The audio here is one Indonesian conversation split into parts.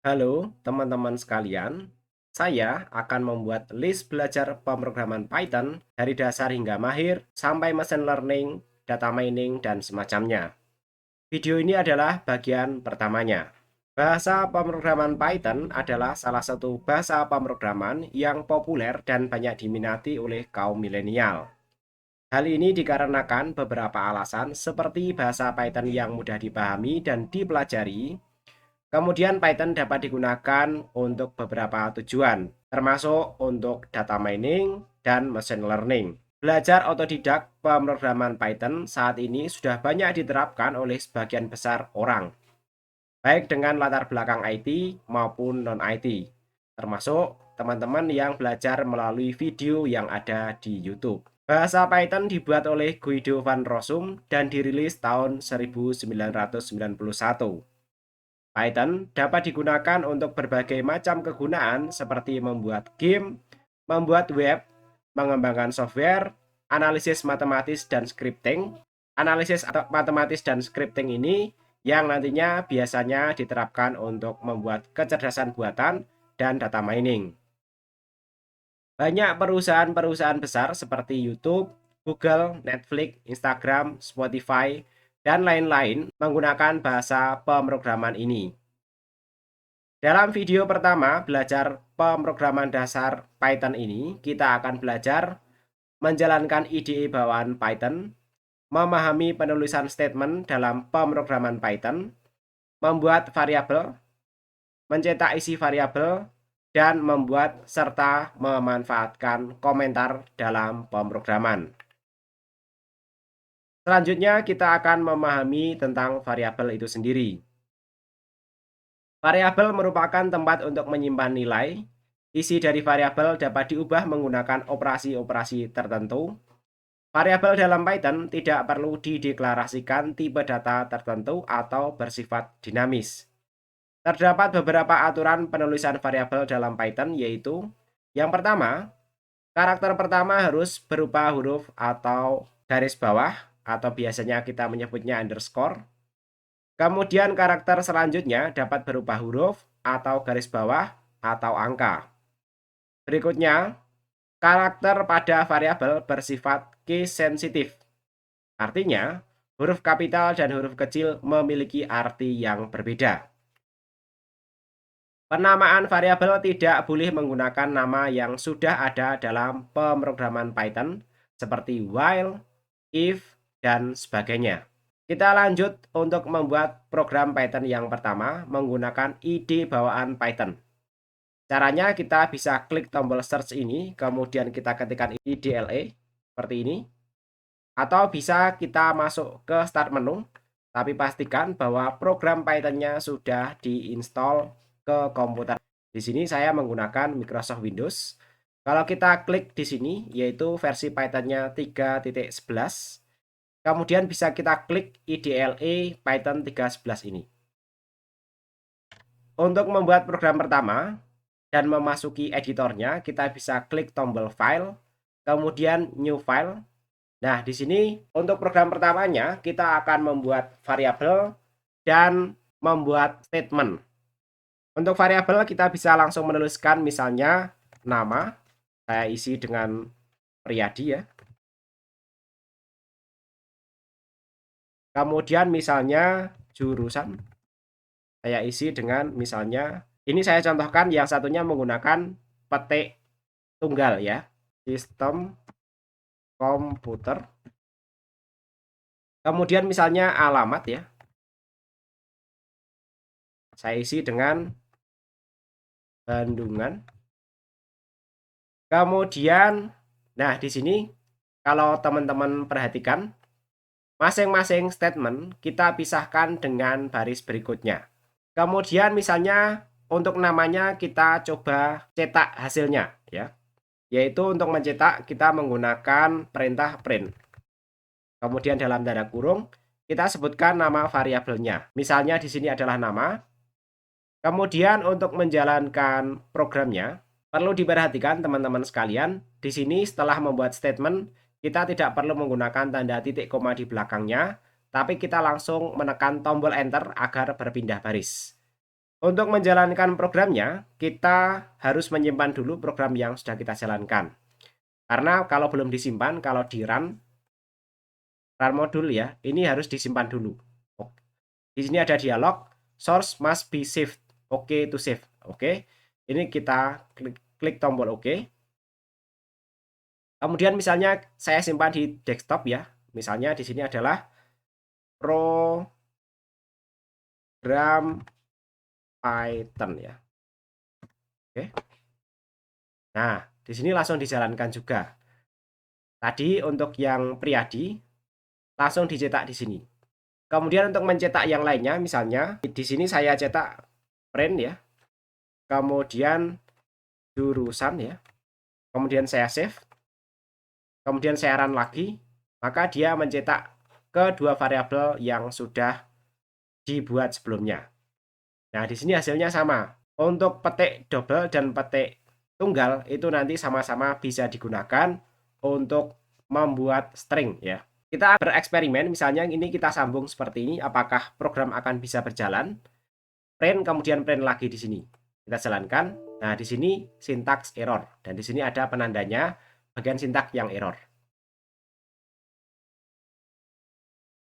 Halo teman-teman sekalian, saya akan membuat list belajar pemrograman Python dari dasar hingga mahir sampai machine learning, data mining, dan semacamnya. Video ini adalah bagian pertamanya. Bahasa pemrograman Python adalah salah satu bahasa pemrograman yang populer dan banyak diminati oleh kaum milenial. Hal ini dikarenakan beberapa alasan seperti bahasa Python yang mudah dipahami dan dipelajari. Kemudian Python dapat digunakan untuk beberapa tujuan, termasuk untuk data mining dan machine learning. Belajar otodidak pemrograman Python saat ini sudah banyak diterapkan oleh sebagian besar orang, baik dengan latar belakang IT maupun non-IT, termasuk teman-teman yang belajar melalui video yang ada di YouTube. Bahasa Python dibuat oleh Guido van Rossum dan dirilis tahun 1991. Python dapat digunakan untuk berbagai macam kegunaan seperti membuat game, membuat web, mengembangkan software, analisis matematis dan scripting. Analisis matematis dan scripting ini yang nantinya biasanya diterapkan untuk membuat kecerdasan buatan dan data mining. Banyak perusahaan-perusahaan besar seperti YouTube, Google, Netflix, Instagram, Spotify, dan lain-lain menggunakan bahasa pemrograman ini. Dalam video pertama belajar pemrograman dasar Python ini, kita akan belajar menjalankan IDE bawaan Python, memahami penulisan statement dalam pemrograman Python, membuat variabel, mencetak isi variabel, dan membuat serta memanfaatkan komentar dalam pemrograman. Selanjutnya kita akan memahami tentang variabel itu sendiri. Variabel merupakan tempat untuk menyimpan nilai. Isi dari variabel dapat diubah menggunakan operasi-operasi tertentu. Variabel dalam Python tidak perlu dideklarasikan tipe data tertentu atau bersifat dinamis. Terdapat beberapa aturan penulisan variabel dalam Python, yaitu yang pertama, karakter pertama harus berupa huruf atau garis bawah, atau biasanya kita menyebutnya underscore. Kemudian karakter selanjutnya dapat berupa huruf atau garis bawah atau angka. Berikutnya, karakter pada variabel bersifat case sensitif. Artinya, huruf kapital dan huruf kecil memiliki arti yang berbeda. Penamaan variabel tidak boleh menggunakan nama yang sudah ada dalam pemrograman Python seperti while, if, dan sebagainya. Kita lanjut untuk membuat program Python yang pertama menggunakan IDE bawaan Python. Caranya kita bisa klik tombol search ini, kemudian kita ketikkan IDLE seperti ini. Atau bisa kita masuk ke start menu, tapi pastikan bahwa program Python-nya sudah diinstal ke komputer. Di sini saya menggunakan Microsoft Windows. Kalau kita klik di sini, yaitu versi Python-nya 3.11, kemudian bisa kita klik IDLE Python 3.11 ini. Untuk membuat program pertama dan memasuki editornya, kita bisa klik tombol File, kemudian New File. Nah, di sini untuk program pertamanya kita akan membuat variabel dan membuat statement. Untuk variabel kita bisa langsung menuliskan misalnya nama, saya isi dengan Priyadi ya. Kemudian misalnya jurusan, saya isi dengan misalnya, ini saya contohkan yang satunya menggunakan petik tunggal ya, sistem komputer. Kemudian misalnya alamat ya, saya isi dengan Bandungan. Kemudian, nah di sini kalau teman-teman perhatikan, masing-masing statement kita pisahkan dengan baris berikutnya. Kemudian misalnya untuk namanya kita coba cetak hasilnya ya. Yaitu untuk mencetak kita menggunakan perintah print. Kemudian dalam tanda kurung kita sebutkan nama variabelnya. Misalnya di sini adalah nama. Kemudian untuk menjalankan programnya, perlu diperhatikan teman-teman sekalian, di sini setelah membuat statement, kita tidak perlu menggunakan tanda titik koma di belakangnya, tapi kita langsung menekan tombol enter agar berpindah baris. Untuk menjalankan programnya, kita harus menyimpan dulu program yang sudah kita jalankan. Karena kalau belum disimpan, kalau di run modul ya, ini harus disimpan dulu. Di sini ada dialog, source must be saved. Oke to save. Oke. Ini kita klik tombol oke. Kemudian misalnya saya simpan di desktop ya. Misalnya di sini adalah program Python ya. Oke. Nah, di sini langsung dijalankan juga. Tadi untuk yang Priyadi langsung dicetak di sini. Kemudian untuk mencetak yang lainnya, misalnya di sini saya cetak print ya. Kemudian jurusan ya. Kemudian saya save. Kemudian saya run lagi, maka dia mencetak kedua variabel yang sudah dibuat sebelumnya. Nah, di sini hasilnya sama. Untuk petik double dan petik tunggal itu nanti sama-sama bisa digunakan untuk membuat string ya. Kita bereksperimen, misalnya ini kita sambung seperti ini, apakah program akan bisa berjalan? Print kemudian print lagi di sini. Kita jalankan. Nah, di sini sintaks error dan di sini ada penandanya bagian sintaks yang error.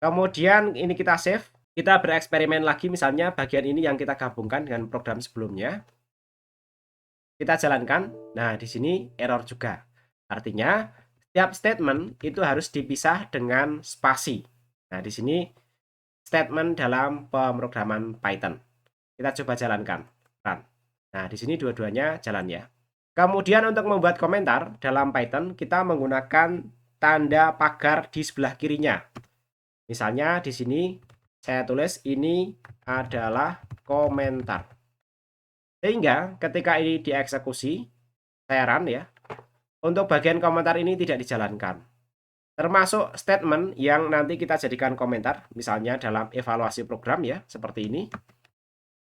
Kemudian ini kita save. Kita bereksperimen lagi, misalnya bagian ini yang kita gabungkan dengan program sebelumnya. Kita jalankan. Nah, di sini error juga. Artinya, setiap statement itu harus dipisah dengan spasi. Nah, di sini statement dalam pemrograman Python. Kita coba jalankan. Run. Nah, di sini dua-duanya jalan ya. Kemudian untuk membuat komentar dalam Python, kita menggunakan tanda pagar di sebelah kirinya. Misalnya di sini saya tulis ini adalah komentar. Sehingga ketika ini dieksekusi, saya run ya, untuk bagian komentar ini tidak dijalankan. Termasuk statement yang nanti kita jadikan komentar, misalnya dalam evaluasi program ya, seperti ini.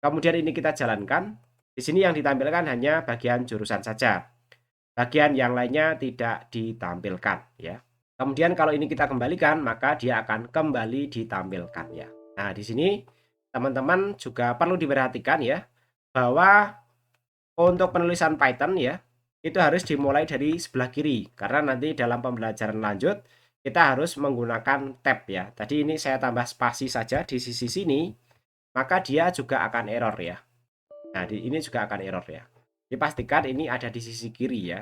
Kemudian ini kita jalankan. Di sini yang ditampilkan hanya bagian jurusan saja. Bagian yang lainnya tidak ditampilkan ya. Kemudian kalau ini kita kembalikan, maka dia akan kembali ditampilkan ya. Nah, di sini teman-teman juga perlu diperhatikan ya, bahwa untuk penulisan Python ya, itu harus dimulai dari sebelah kiri. Karena nanti dalam pembelajaran lanjut, kita harus menggunakan tab ya. Tadi ini saya tambah spasi saja di sisi sini, maka dia juga akan error ya. Nah, ini juga akan error ya. Dipastikan ini ada di sisi kiri ya.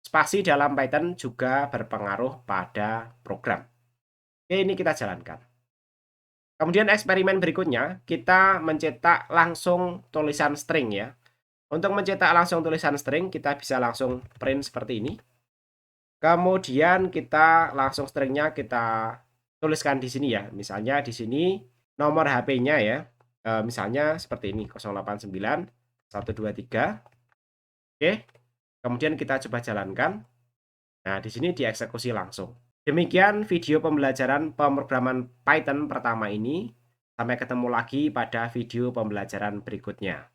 Spasi dalam Python juga berpengaruh pada program. Oke, ini kita jalankan. Kemudian eksperimen berikutnya, kita mencetak langsung tulisan string ya. Untuk mencetak langsung tulisan string, kita bisa langsung print seperti ini. Kemudian kita langsung stringnya kita tuliskan di sini ya. Misalnya di sini nomor HP-nya ya. Misalnya seperti ini, 089 123. Oke. Kemudian kita coba jalankan. Nah, di sini dieksekusi langsung. Demikian video pembelajaran pemrograman Python pertama ini. Sampai ketemu lagi pada video pembelajaran berikutnya.